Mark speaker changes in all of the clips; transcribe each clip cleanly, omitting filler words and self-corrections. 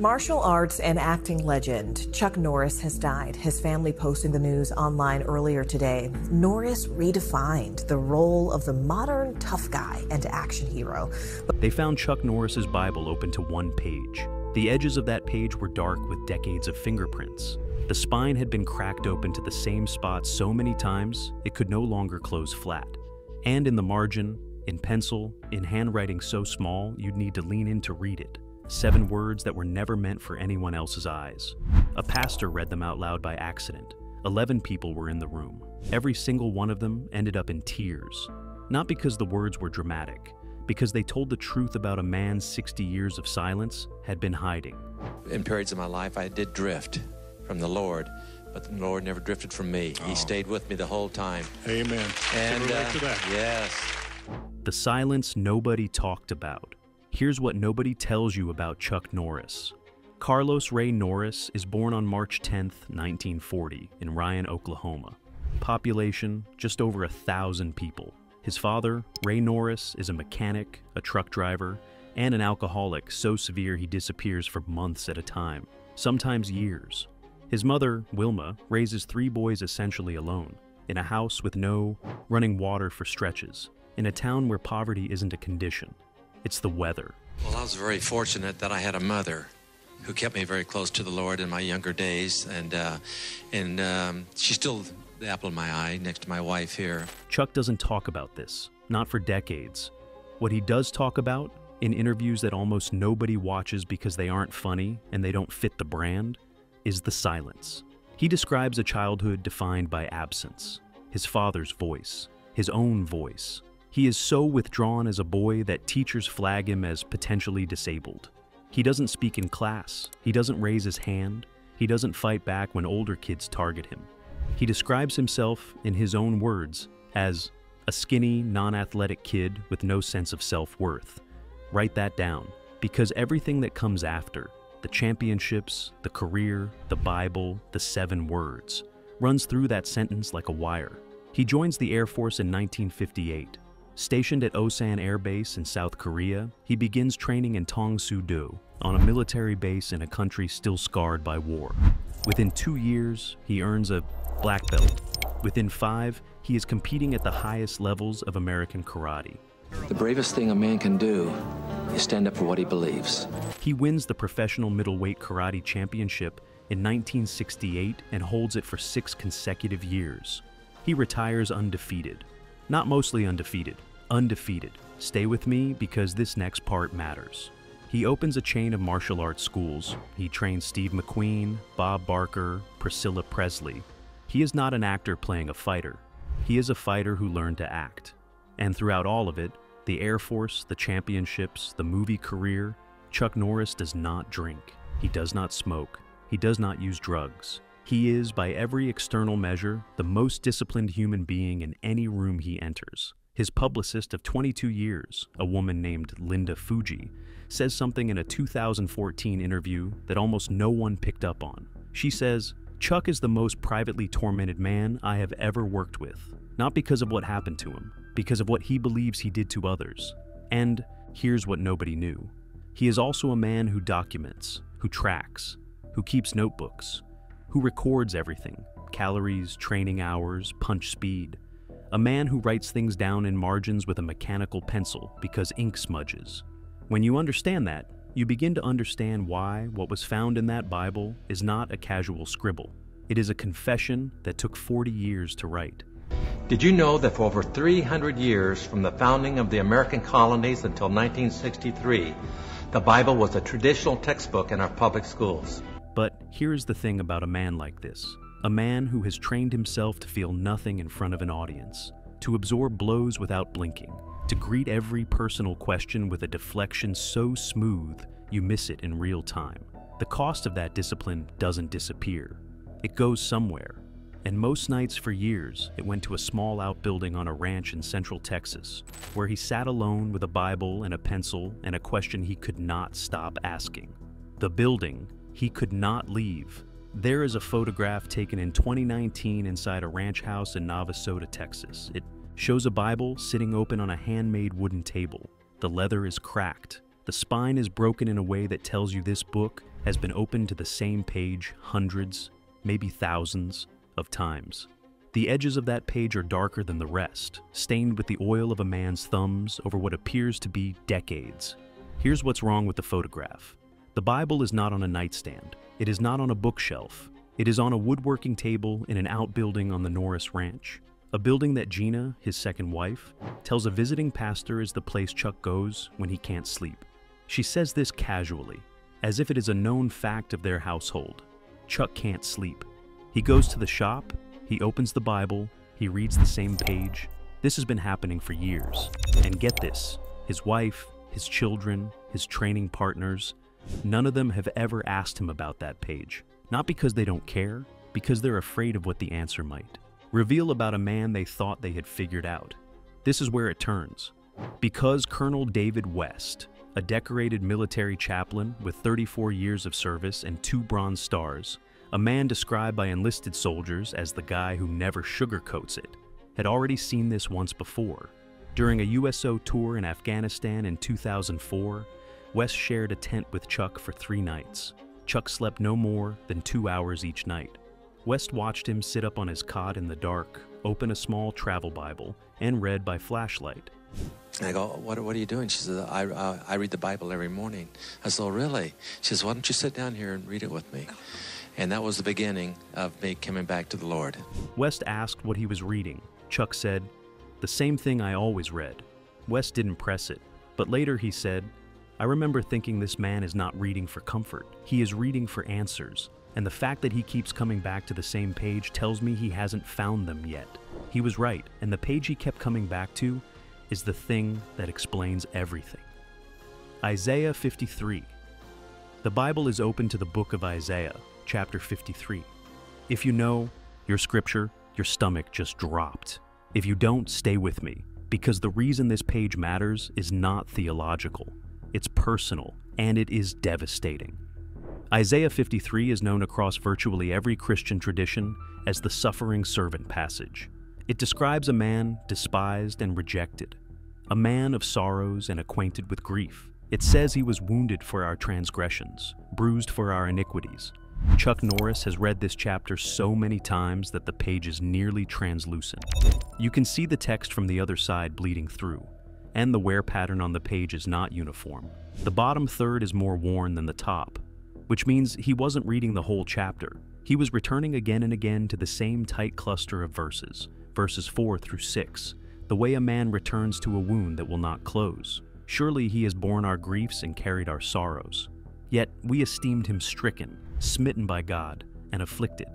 Speaker 1: Martial arts and acting legend Chuck Norris has died. His family posted the news online earlier today. Norris redefined the role of the modern tough guy and action hero.
Speaker 2: They found Chuck Norris's Bible open to one page. The edges of that page were dark with decades of fingerprints. The spine had been cracked open to the same spot so many times it could no longer close flat. And in the margin, in pencil, in handwriting so small you'd need to lean in to read it. 7 words that were never meant for anyone else's eyes. A pastor read them out loud by accident. 11 people were in the room. Every single one of them ended up in tears. Not because the words were dramatic, because they told the truth about a man 60 years of silence had been hiding.
Speaker 3: In periods of my life, I did drift from the Lord, but the Lord never drifted from me. He stayed with me the whole time.
Speaker 4: Amen.
Speaker 3: And
Speaker 4: relate to that.
Speaker 3: yes.
Speaker 2: The silence nobody talked about. Here's what nobody tells you about Chuck Norris. Carlos Ray Norris is born on March 10th, 1940, in Ryan, Oklahoma. Population, just over 1,000 people. His father, Ray Norris, is a mechanic, a truck driver, and an alcoholic so severe he disappears for months at a time, sometimes years. His mother, Wilma, raises 3 boys essentially alone, in a house with no running water for stretches, in a town where poverty isn't a condition. It's the weather.
Speaker 3: Well, I was very fortunate that I had a mother who kept me very close to the Lord in my younger days, and she's still the apple of my eye next to my wife here.
Speaker 2: Chuck doesn't talk about this, not for decades. What he does talk about, in interviews that almost nobody watches because they aren't funny and they don't fit the brand, is the silence. He describes a childhood defined by absence, his father's voice, his own voice. He is so withdrawn as a boy that teachers flag him as potentially disabled. He doesn't speak in class, he doesn't raise his hand, he doesn't fight back when older kids target him. He describes himself, in his own words, as a skinny, non-athletic kid with no sense of self-worth. Write that down, because everything that comes after, the championships, the career, the Bible, the 7 words, runs through that sentence like a wire. He joins the Air Force in 1958. Stationed at Osan Air Base in South Korea, he begins training in Tong-Soo-do, on a military base in a country still scarred by war. Within 2 years, he earns a black belt. Within 5, he is competing at the highest levels of American karate.
Speaker 5: The bravest thing a man can do is stand up for what he believes.
Speaker 2: He wins the professional middleweight karate championship in 1968 and holds it for 6 consecutive years. He retires undefeated. Not mostly undefeated, undefeated. Stay with me because this next part matters. He opens a chain of martial arts schools. He trains Steve McQueen, Bob Barker, Priscilla Presley. He is not an actor playing a fighter. He is a fighter who learned to act. And throughout all of it, the Air Force, the championships, the movie career, Chuck Norris does not drink. He does not smoke. He does not use drugs. He is, by every external measure, the most disciplined human being in any room he enters. His publicist of 22 years, a woman named Linda Fuji, says something in a 2014 interview that almost no one picked up on. She says, "Chuck is the most privately tormented man I have ever worked with, not because of what happened to him, because of what he believes he did to others. And here's what nobody knew. He is also a man who documents, who tracks, who keeps notebooks, who records everything, calories, training hours, punch speed. A man who writes things down in margins with a mechanical pencil because ink smudges. When you understand that, you begin to understand why what was found in that Bible is not a casual scribble. It is a confession that took 40 years to write."
Speaker 6: Did you know that for over 300 years, from the founding of the American colonies until 1963, the Bible was a traditional textbook in our public schools?
Speaker 2: But here's the thing about a man like this. A man who has trained himself to feel nothing in front of an audience, to absorb blows without blinking, to greet every personal question with a deflection so smooth you miss it in real time. The cost of that discipline doesn't disappear. It goes somewhere. And most nights for years, it went to a small outbuilding on a ranch in central Texas, where he sat alone with a Bible and a pencil and a question he could not stop asking. The building he could not leave. There is a photograph taken in 2019 inside a ranch house in Navasota, Texas. It shows a Bible sitting open on a handmade wooden table. The leather is cracked. The spine is broken in a way that tells you this book has been opened to the same page hundreds, maybe thousands, of times. The edges of that page are darker than the rest, stained with the oil of a man's thumbs over what appears to be decades. Here's what's wrong with the photograph. The Bible is not on a nightstand. It is not on a bookshelf. It is on a woodworking table in an outbuilding on the Norris ranch. A building that Gina, his second wife, tells a visiting pastor is the place Chuck goes when he can't sleep. She says this casually, as if it is a known fact of their household. Chuck can't sleep. He goes to the shop, he opens the Bible, he reads the same page. This has been happening for years. And get this, his wife, his children, his training partners, none of them have ever asked him about that page. Not because they don't care, because they're afraid of what the answer might reveal about a man they thought they had figured out. This is where it turns. Because Colonel David West, a decorated military chaplain with 34 years of service and 2 Bronze Stars, a man described by enlisted soldiers as the guy who never sugarcoats it, had already seen this once before. During a USO tour in Afghanistan in 2004, West shared a tent with Chuck for 3 nights. Chuck slept no more than 2 hours each night. West watched him sit up on his cot in the dark, open a small travel Bible, and read by flashlight.
Speaker 3: I go, what are you doing? She says, I read the Bible every morning. I said, oh, really? She says, why don't you sit down here and read it with me? And that was the beginning of me coming back to the Lord.
Speaker 2: West asked what he was reading. Chuck said, the same thing I always read. West didn't press it, but later he said, I remember thinking this man is not reading for comfort. He is reading for answers. And the fact that he keeps coming back to the same page tells me he hasn't found them yet. He was right, and the page he kept coming back to is the thing that explains everything. Isaiah 53. The Bible is open to the book of Isaiah, chapter 53. If you know your scripture, your stomach just dropped. If you don't, stay with me, because the reason this page matters is not theological. It's personal, and it is devastating. Isaiah 53 is known across virtually every Christian tradition as the suffering servant passage. It describes a man despised and rejected, a man of sorrows and acquainted with grief. It says he was wounded for our transgressions, bruised for our iniquities. Chuck Norris has read this chapter so many times that the page is nearly translucent. You can see the text from the other side bleeding through, and the wear pattern on the page is not uniform. The bottom third is more worn than the top, which means he wasn't reading the whole chapter. He was returning again and again to the same tight cluster of verses 4 through 6, the way a man returns to a wound that will not close. Surely he has borne our griefs and carried our sorrows. Yet we esteemed him stricken, smitten by God, and afflicted.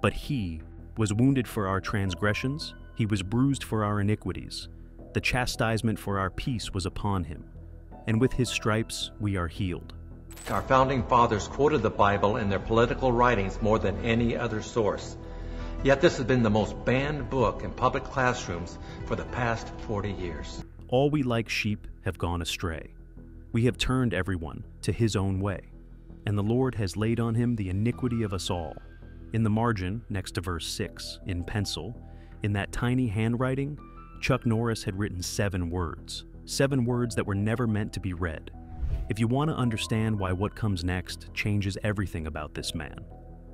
Speaker 2: But he was wounded for our transgressions, he was bruised for our iniquities. The chastisement for our peace was upon him, and with his stripes we are healed.
Speaker 6: Our founding fathers quoted the Bible in their political writings more than any other source. Yet this has been the most banned book in public classrooms for the past 40 years.
Speaker 2: All we like sheep have gone astray. We have turned everyone to his own way, and the Lord has laid on him the iniquity of us all. In the margin, next to verse 6, in pencil, in that tiny handwriting, Chuck Norris had written 7 words. 7 words that were never meant to be read. If you want to understand why what comes next changes everything about this man,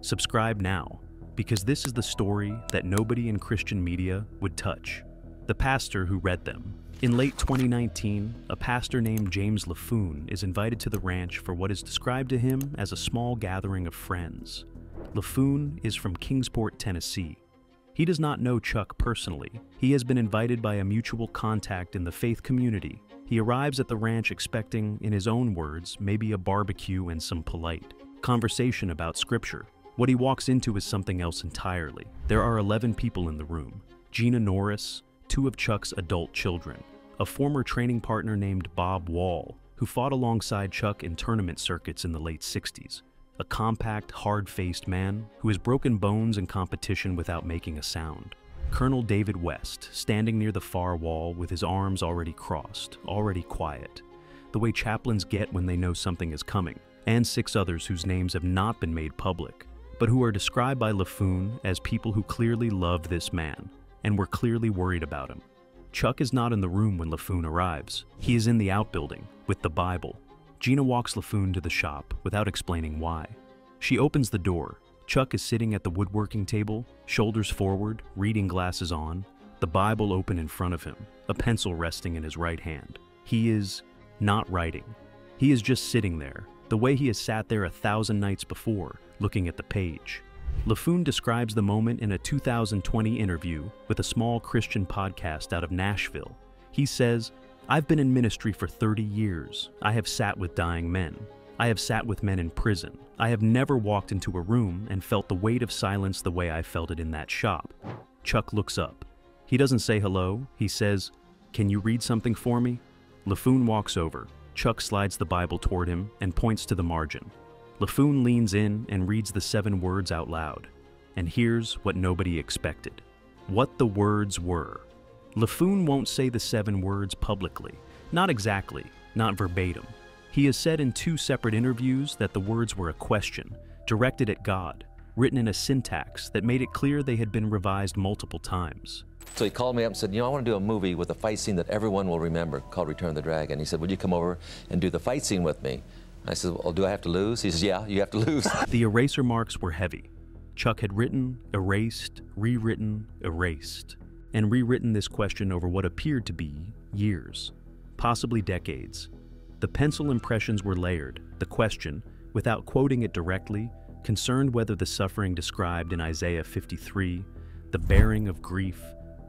Speaker 2: subscribe now, because this is the story that nobody in Christian media would touch. The pastor who read them. In late 2019, a pastor named James LaFoon is invited to the ranch for what is described to him as a small gathering of friends. LaFoon is from Kingsport, Tennessee. He does not know Chuck personally. He has been invited by a mutual contact in the faith community. He arrives at the ranch expecting, in his own words, maybe a barbecue and some polite conversation about scripture. What he walks into is something else entirely. There are 11 people in the room. Gina Norris, 2 of Chuck's adult children, a former training partner named Bob Wall, who fought alongside Chuck in tournament circuits in the late 60s, a compact, hard-faced man who has broken bones in competition without making a sound. Colonel David West, standing near the far wall with his arms already crossed, already quiet, the way chaplains get when they know something is coming, and 6 others whose names have not been made public, but who are described by LaFoon as people who clearly loved this man, and were clearly worried about him. Chuck is not in the room when LaFoon arrives. He is in the outbuilding, with the Bible. Gina walks LaFoon to the shop without explaining why. She opens the door. Chuck is sitting at the woodworking table, shoulders forward, reading glasses on, the Bible open in front of him, a pencil resting in his right hand. He is not writing. He is just sitting there, the way he has sat there 1,000 nights before, looking at the page. LaFoon describes the moment in a 2020 interview with a small Christian podcast out of Nashville. He says, "I've been in ministry for 30 years. I have sat with dying men. I have sat with men in prison. I have never walked into a room and felt the weight of silence the way I felt it in that shop." Chuck looks up. He doesn't say hello. He says, "Can you read something for me?" LaFoon walks over. Chuck slides the Bible toward him and points to the margin. LaFoon leans in and reads the 7 words out loud. And here's what nobody expected. What the words were. LaFoon won't say the 7 words publicly. Not exactly, not verbatim. He has said in 2 separate interviews that the words were a question, directed at God, written in a syntax that made it clear they had been revised multiple times.
Speaker 5: So he called me up and said, I want to do a movie with a fight scene that everyone will remember called Return of the Dragon. He said, would you come over and do the fight scene with me? I said, well, do I have to lose? He says, yeah, you have to lose.
Speaker 2: The eraser marks were heavy. Chuck had written, erased, rewritten, erased, and rewritten this question over what appeared to be years, possibly decades. The pencil impressions were layered. The question, without quoting it directly, concerned whether the suffering described in Isaiah 53, the bearing of grief,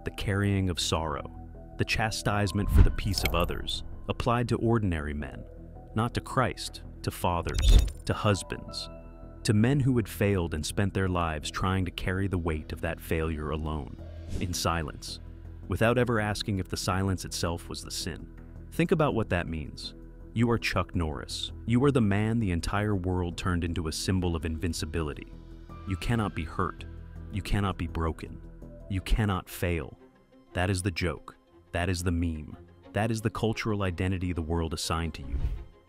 Speaker 2: the carrying of sorrow, the chastisement for the peace of others, applied to ordinary men, not to Christ, to fathers, to husbands, to men who had failed and spent their lives trying to carry the weight of that failure alone, in silence, without ever asking if the silence itself was the sin. Think about what that means. You are Chuck Norris. You are the man the entire world turned into a symbol of invincibility. You cannot be hurt. You cannot be broken. You cannot fail. That is the joke. That is the meme. That is the cultural identity the world assigned to you.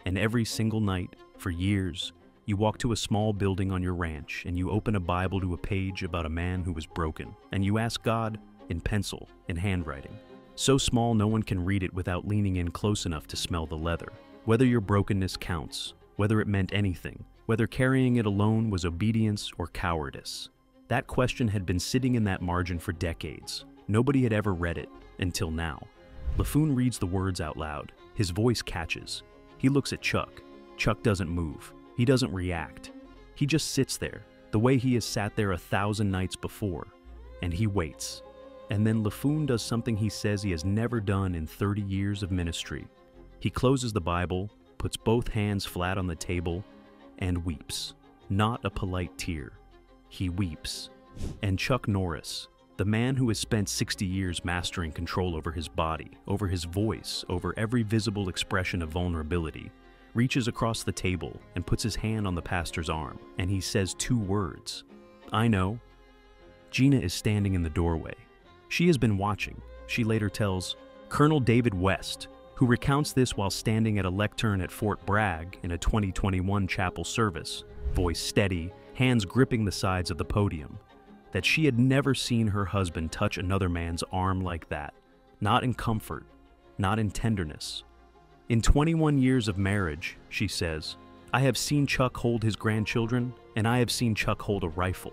Speaker 2: And every single night, for years, you walk to a small building on your ranch and you open a Bible to a page about a man who was broken, and you ask God, in pencil, in handwriting, so small no one can read it without leaning in close enough to smell the leather, whether your brokenness counts, whether it meant anything, whether carrying it alone was obedience or cowardice. That question had been sitting in that margin for decades. Nobody had ever read it, until now. LaFoon reads the words out loud. His voice catches. He looks at Chuck. Chuck doesn't move. He doesn't react. He just sits there, the way he has sat there 1,000 nights before, and he waits. And then LaFoon does something he says he has never done in 30 years of ministry. He closes the Bible, puts both hands flat on the table, and weeps. Not a polite tear. He weeps. And Chuck Norris, the man who has spent 60 years mastering control over his body, over his voice, over every visible expression of vulnerability, reaches across the table and puts his hand on the pastor's arm, and he says 2 words. I know. Gina is standing in the doorway. She has been watching. She later tells Colonel David West, who recounts this while standing at a lectern at Fort Bragg in a 2021 chapel service, voice steady, hands gripping the sides of the podium, that she had never seen her husband touch another man's arm like that, not in comfort, not in tenderness. In 21 years of marriage, she says, I have seen Chuck hold his grandchildren, and I have seen Chuck hold a rifle.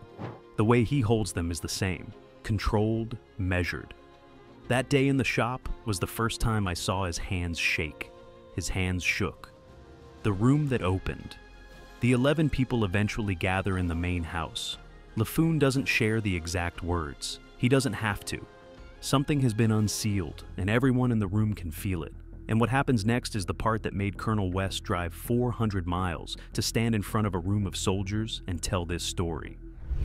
Speaker 2: The way he holds them is the same, controlled, measured. That day in the shop was the first time I saw his hands shake. His hands shook. The room that opened. The 11 people eventually gather in the main house. LaFoon doesn't share the exact words. He doesn't have to. Something has been unsealed, and everyone in the room can feel it. And what happens next is the part that made Colonel West drive 400 miles to stand in front of a room of soldiers and tell this story.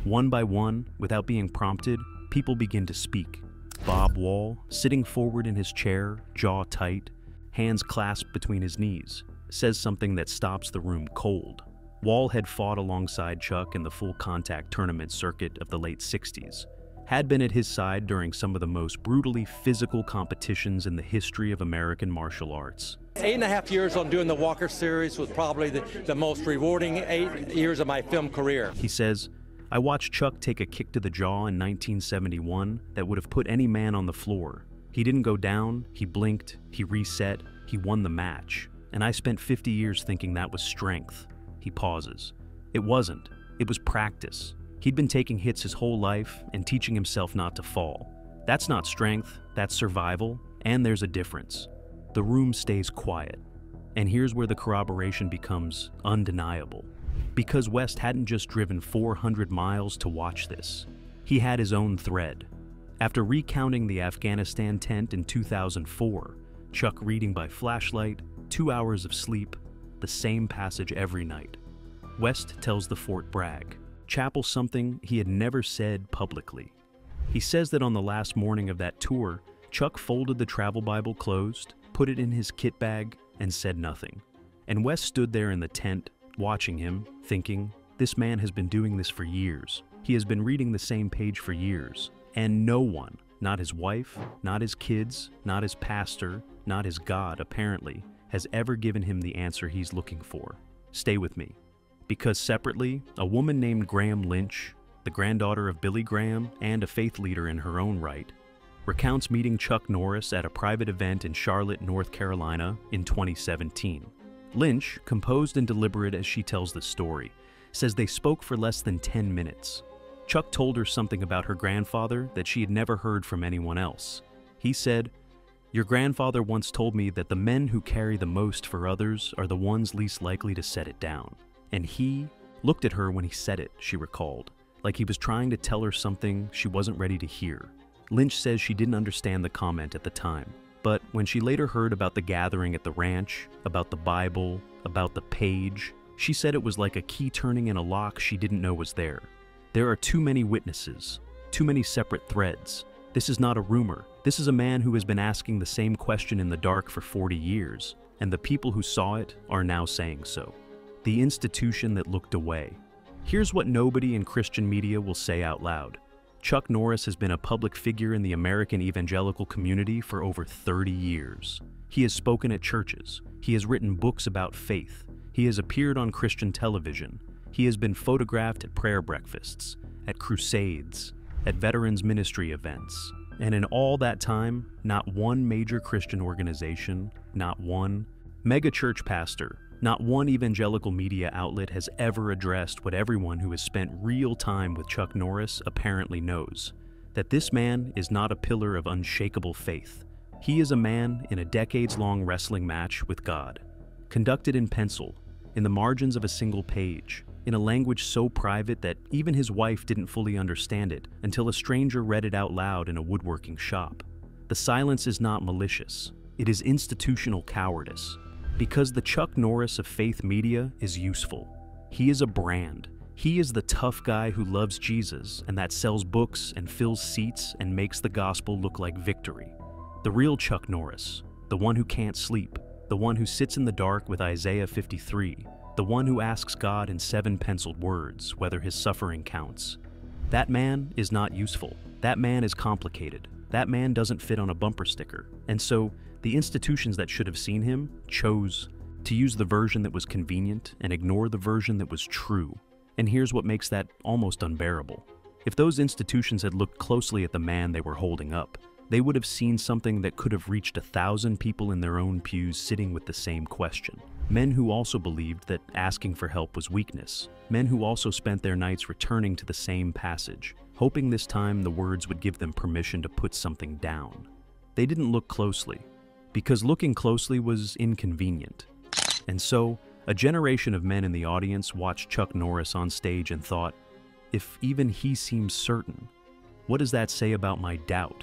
Speaker 2: One by one, without being prompted, people begin to speak. Bob Wall, sitting forward in his chair, jaw tight, hands clasped between his knees, says something that stops the room cold. Wall had fought alongside Chuck in the full-contact tournament circuit of the late 60s, had been at his side during some of the most brutally physical competitions in the history of American martial arts.
Speaker 6: 8.5 years on doing the Walker series was probably the most rewarding 8 years of my film career.
Speaker 2: He says, I watched Chuck take a kick to the jaw in 1971 that would have put any man on the floor. He didn't go down, he blinked, he reset, he won the match. and I spent 50 years thinking that was strength." He pauses. "It wasn't. It was practice. He'd been taking hits his whole life and teaching himself not to fall. That's not strength, that's survival, and there's a difference." The room stays quiet. And here's where the corroboration becomes undeniable. Because West hadn't just driven 400 miles to watch this. He had his own thread. After recounting the Afghanistan tent in 2004, Chuck reading by flashlight, 2 hours of sleep, the same passage every night, West tells the Fort Bragg chapel something he had never said publicly. He says that on the last morning of that tour, Chuck folded the travel Bible closed, put it in his kit bag, and said nothing. And West stood there in the tent, watching him, thinking, this man has been doing this for years. He has been reading the same page for years. And no one, not his wife, not his kids, not his pastor, not his God, apparently, has ever given him the answer he's looking for. Stay with me. Because separately, a woman named Graham Lynch, the granddaughter of Billy Graham and a faith leader in her own right, recounts meeting Chuck Norris at a private event in Charlotte, North Carolina in 2017. Lynch, composed and deliberate as she tells the story, says they spoke for less than 10 minutes. Chuck told her something about her grandfather that she had never heard from anyone else. He said, "Your grandfather once told me that the men who carry the most for others are the ones least likely to set it down." And he looked at her when he said it, she recalled, like he was trying to tell her something she wasn't ready to hear. Lynch says she didn't understand the comment at the time, but when she later heard about the gathering at the ranch, about the Bible, about the page, she said it was like a key turning in a lock she didn't know was there. There are too many witnesses, too many separate threads. This is not a rumor. This is a man who has been asking the same question in the dark for 40 years, and the people who saw it are now saying so. The institution that looked away. Here's what nobody in Christian media will say out loud. Chuck Norris has been a public figure in the American evangelical community for over 30 years. He has spoken at churches. He has written books about faith. He has appeared on Christian television. He has been photographed at prayer breakfasts, at crusades, at veterans ministry events. And in all that time, not one major Christian organization, not one megachurch pastor, not one evangelical media outlet has ever addressed what everyone who has spent real time with Chuck Norris apparently knows, that this man is not a pillar of unshakable faith. He is a man in a decades-long wrestling match with God, conducted in pencil, in the margins of a single page, in a language so private that even his wife didn't fully understand it until a stranger read it out loud in a woodworking shop. The silence is not malicious. It is institutional cowardice. Because the Chuck Norris of faith media is useful. He is a brand. He is the tough guy who loves Jesus and that sells books and fills seats and makes the gospel look like victory. The real Chuck Norris, the one who can't sleep, the one who sits in the dark with Isaiah 53, the one who asks God in 7 penciled words whether his suffering counts. That man is not useful. That man is complicated. That man doesn't fit on a bumper sticker. And so, the institutions that should have seen him chose to use the version that was convenient and ignore the version that was true. And here's what makes that almost unbearable. If those institutions had looked closely at the man they were holding up, they would have seen something that could have reached 1,000 people in their own pews sitting with the same question. Men who also believed that asking for help was weakness. Men who also spent their nights returning to the same passage, hoping this time the words would give them permission to put something down. They didn't look closely, because looking closely was inconvenient. And so, a generation of men in the audience watched Chuck Norris on stage and thought, if even he seems certain, what does that say about my doubt?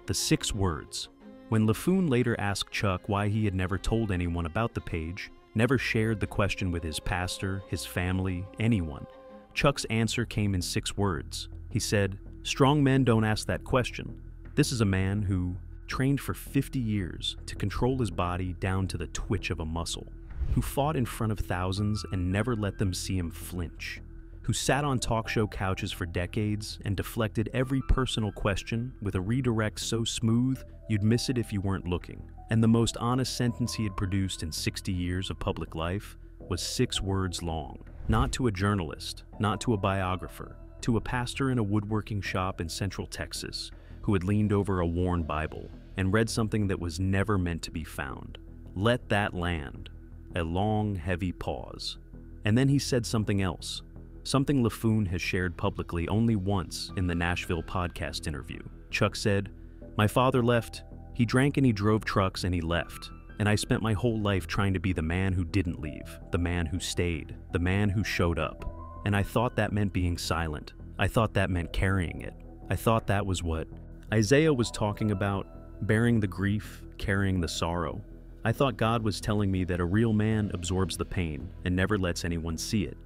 Speaker 2: The 6 words. When LaFoon later asked Chuck why he had never told anyone about the page, never shared the question with his pastor, his family, anyone, Chuck's answer came in 6 words. He said, "Strong men don't ask that question. This is a man who trained for 50 years to control his body down to the twitch of a muscle, who fought in front of thousands and never let them see him flinch, who sat on talk show couches for decades and deflected every personal question with a redirect so smooth you'd miss it if you weren't looking. And the most honest sentence he had produced in 60 years of public life was 6 words long. Not to a journalist, not to a biographer, to a pastor in a woodworking shop in Central Texas who had leaned over a worn Bible and read something that was never meant to be found. Let that land. a long, heavy pause. And then he said something else, something LaFoon has shared publicly only once in the Nashville podcast interview. Chuck said, "My father left. He drank and he drove trucks and he left. And I spent my whole life trying to be the man who didn't leave, the man who stayed, the man who showed up. And I thought that meant being silent. I thought that meant carrying it. I thought that was what Isaiah was talking about, bearing the grief, carrying the sorrow. I thought God was telling me that a real man absorbs the pain and never lets anyone see it.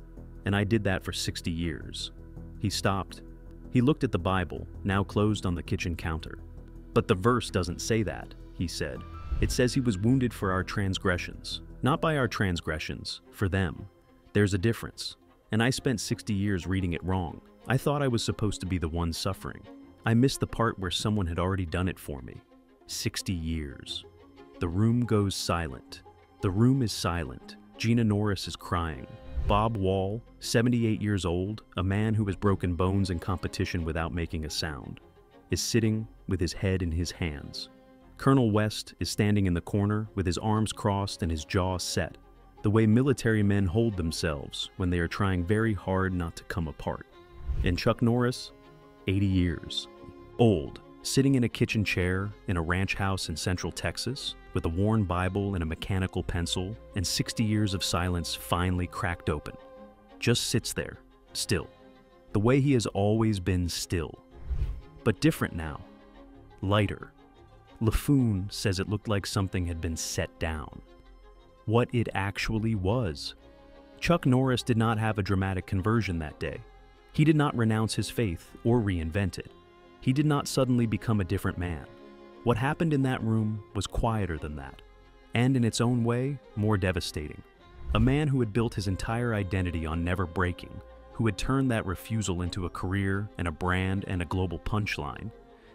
Speaker 2: And I did that for 60 years. He stopped. He looked at the Bible, now closed on the kitchen counter. "But the verse doesn't say that," he said. "It says he was wounded for our transgressions. Not by our transgressions, for them. There's a difference. And I spent 60 years reading it wrong. I thought I was supposed to be the one suffering. I missed the part where someone had already done it for me. 60 years. The room goes silent. The room is silent. Gina Norris is crying. Bob Wall, 78 years old, a man who has broken bones in competition without making a sound, is sitting with his head in his hands. Colonel West is standing in the corner with his arms crossed and his jaw set, the way military men hold themselves when they are trying very hard not to come apart. And Chuck Norris, 80 years, old, sitting in a kitchen chair in a ranch house in Central Texas with a worn Bible and a mechanical pencil, and 60 years of silence finally cracked open. Just sits there, still, the way he has always been still. But different now, lighter. LaFoon says it looked like something had been set down. What it actually was. Chuck Norris did not have a dramatic conversion that day. He did not renounce his faith or reinvent it. He did not suddenly become a different man. What happened in that room was quieter than that, and in its own way, more devastating. A man who had built his entire identity on never breaking, who had turned that refusal into a career and a brand and a global punchline,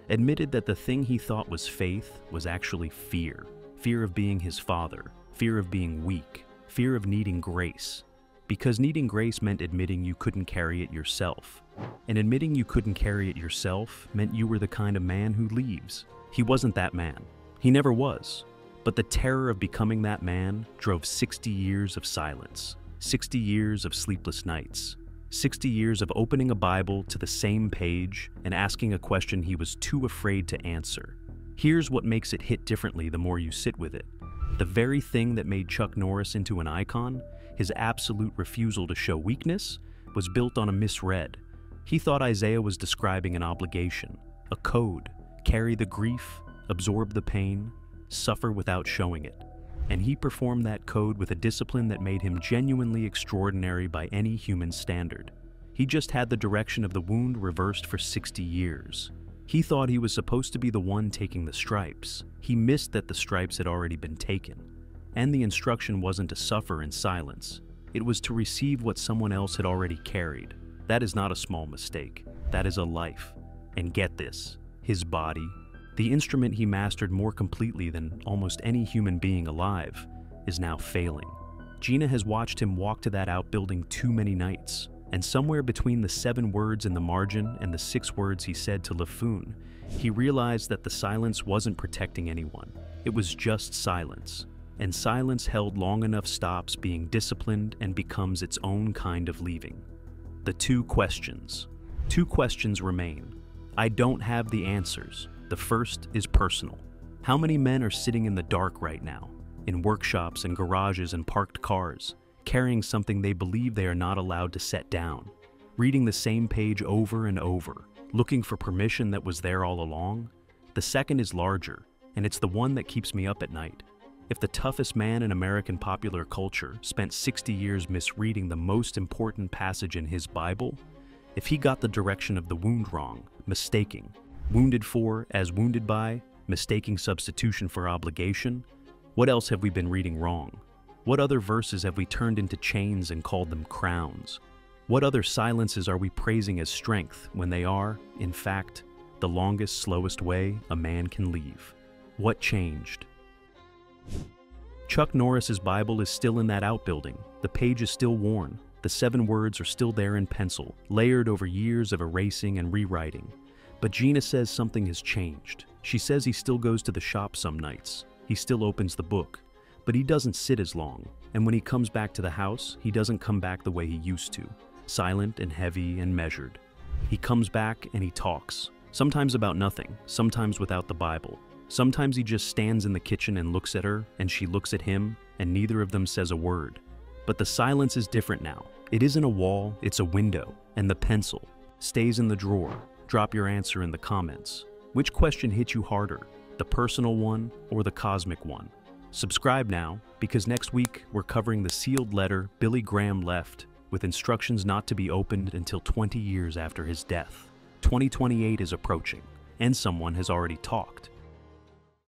Speaker 2: admitted that the thing he thought was faith was actually fear. Fear of being his father, fear of being weak, fear of needing grace. Because needing grace meant admitting you couldn't carry it yourself. And admitting you couldn't carry it yourself meant you were the kind of man who leaves. He wasn't that man. He never was. But the terror of becoming that man drove 60 years of silence, 60 years of sleepless nights, 60 years of opening a Bible to the same page and asking a question he was too afraid to answer. Here's what makes it hit differently the more you sit with it. The very thing that made Chuck Norris into an icon, his absolute refusal to show weakness, was built on a misread. He thought Isaiah was describing an obligation, a code, carry the grief, absorb the pain, suffer without showing it. And he performed that code with a discipline that made him genuinely extraordinary by any human standard. He just had the direction of the wound reversed for 60 years. He thought he was supposed to be the one taking the stripes. He missed that the stripes had already been taken. And the instruction wasn't to suffer in silence. It was to receive what someone else had already carried. That is not a small mistake. That is a life. And get this, his body, the instrument he mastered more completely than almost any human being alive, is now failing. Gina has watched him walk to that outbuilding too many nights, and somewhere between the 7 words in the margin and the 6 words he said to LaFoon, he realized that the silence wasn't protecting anyone. It was just silence. And silence held long enough stops being disciplined and becomes its own kind of leaving. The 2 questions. 2 questions remain. I don't have the answers. The first is personal. How many men are sitting in the dark right now, in workshops and garages and parked cars, carrying something they believe they are not allowed to set down, reading the same page over and over, looking for permission that was there all along? The second is larger, and it's the one that keeps me up at night. If the toughest man in American popular culture spent 60 years misreading the most important passage in his Bible, if he got the direction of the wound wrong, mistaking, wounded for as wounded by, mistaking substitution for obligation, what else have we been reading wrong? What other verses have we turned into chains and called them crowns? What other silences are we praising as strength when they are, in fact, the longest, slowest way a man can leave? What changed? Chuck Norris's Bible is still in that outbuilding. The page is still worn. The 7 words are still there in pencil, layered over years of erasing and rewriting. But Gina says something has changed. She says he still goes to the shop some nights. He still opens the book. But he doesn't sit as long. And when he comes back to the house, he doesn't come back the way he used to, silent and heavy and measured. He comes back and he talks, sometimes about nothing, sometimes without the Bible. Sometimes he just stands in the kitchen and looks at her, and she looks at him, and neither of them says a word. But the silence is different now. It isn't a wall, it's a window, and the pencil stays in the drawer. Drop your answer in the comments. Which question hit you harder, the personal one or the cosmic one? Subscribe now, because next week we're covering the sealed letter Billy Graham left with instructions not to be opened until 20 years after his death. 2028 is approaching, and someone has already talked.